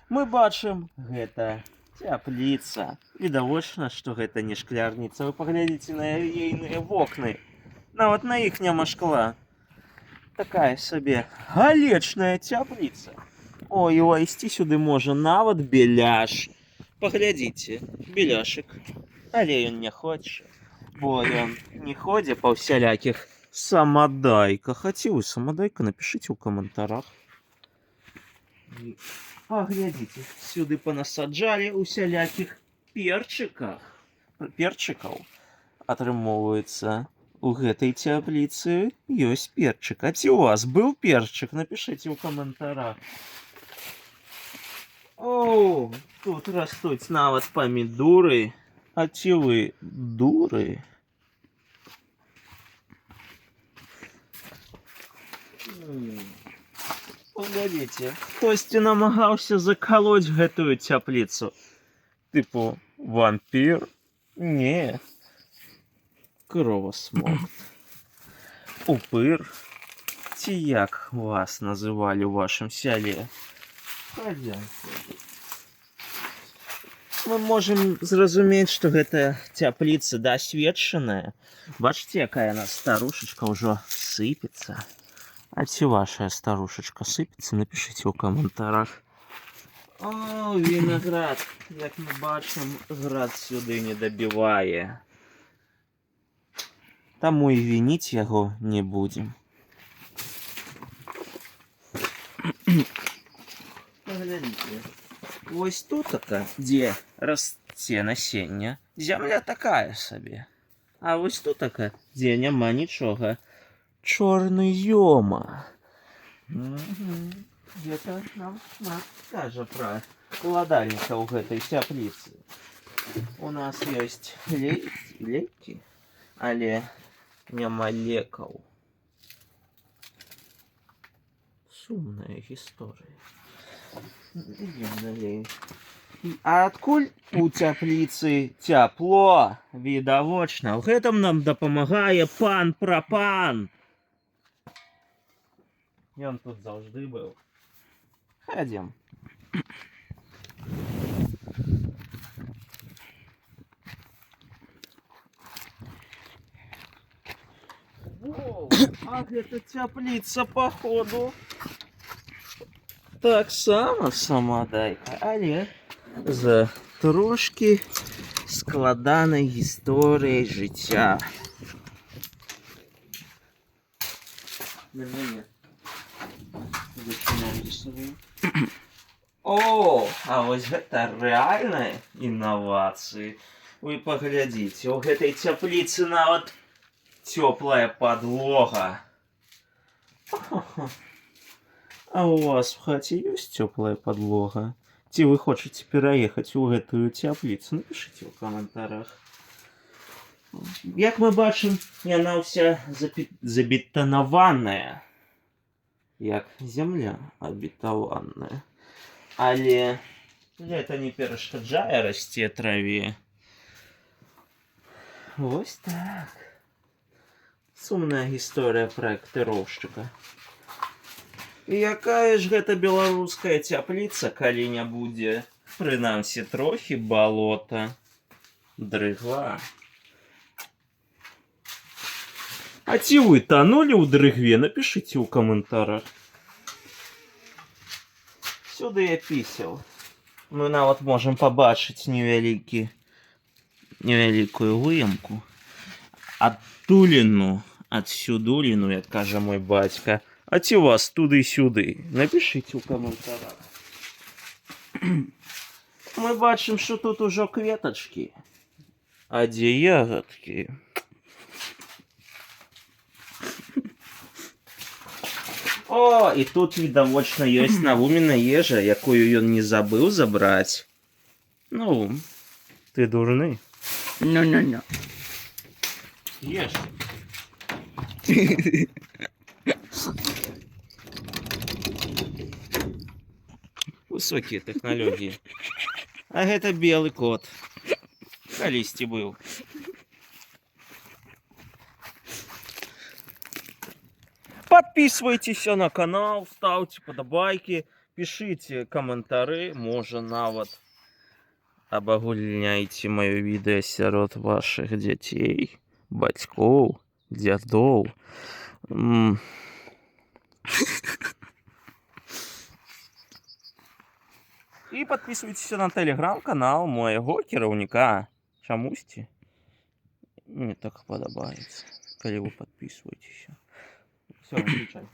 Мы бачым, гэта цяпліца. Відавочна, што гэта не шклярніца. Вы паглядзіце на ейныя вокны. Нават на іх няма шкла. Такая сабе галечная цяпліца. О, і ўвайсці сюды можа нават беляш. Паглядзіце, беляшык. Але ён не хоча, бо ён не ходзе па ўсялякіх самадайках. А ці вы самадайка, напішыце ў каментарах. Паглядзіце, сюды панасаджалі усялякіх перчыкаў. Атрымоўваецца, у гэтай цяпліцы ёсць перчык. А ці у вас быў перчык? Напішыце ў каментарах. О, тут растуць нават памідоры. А ці вы дуры? Паглядзіце, хтосьці намагаўся закалоць гэтую цяпліцу. Тыпу, вампір? Не. Кровасмок. Упыр? Ці як вас называлі ў вашым сяле? Мы можам зразумець, што гэта цяпліца дасведчаная. Бачыце, якая яна старушачка ўжо сыпецца. А ці вашая старушачка сыпецца? Напішыце ў каментарах. О, вінаград. Як мы бачым, град сюды не дабівае. Таму і вініць яго не будзем. Паглядзіце. Вось тутака, дзе расце насенне, зямля такая сабе. А вось тутака, дзе няма нічога, чорны ёма. Гэта нам кажа пра уладальніка ў гэтай цяпліцы. У нас ёсць лекі, але няма лекаў. Сумная гісторыя. Ідем далей. А адкуль у цяпліцы цяпло? Відавочна. У гэтым нам дапамагае пан Прапан. Ён тут заўжды быў. Хадзім. Воу, а гэта цяпліца, паходу. Таксама самадайка, але з трошкі складанай гісторыяй жыцця. О, а вось гэта рэальныя інавацыі. Вы паглядзіце, у гэтай цяпліцы нават цёплая падлога. А у вас в хаце ёсць цёплая падлога? Ці вы хочаце пераехаць у гэтую цяпліцу? Напішыце ў каментарах. Як мы бачым, яна ўся забетанаваная. Як зямля абетаваная. Але гэта не перашкаджае расце траве. Вось так. Сумная гісторыя праектыроўшчыка. І якая ж гэта беларуская цяпліца, калі не будзе, прынамсі, трохі балота, дрыгва. А ці вы танулі ў дрыгве? Напішыце ў каментарах. Сюды я пісаў. Мы нават можам пабачыць невялікую выемку. Адтуліну, адсюдуліну, як кажа мой бацька. А ці вас туды-сюды? Напішыце ў каментарах. Мы бачым, што тут ужо кветачкі. А дзе ягадкі? О, і тут, відавочна, ёсць навумена ежа, якую ён не забыў забраць. Ну, ты дурны. Ну. Еш. Высокія тэхналогіі. А гэта белы кот. Калісьці быў. Подписывайтесь на канал, ставьте подобайки, пішыце каментары, можа нават абагульняйце маё відэа сярод вашых дзяцей, бацькоў, дзядоў. І падпісвайцеся на тэлеграм-канал майго кіраўніка. Чамусьці мне так падабаецца, калі вы падпісваецеся. Все, выключай.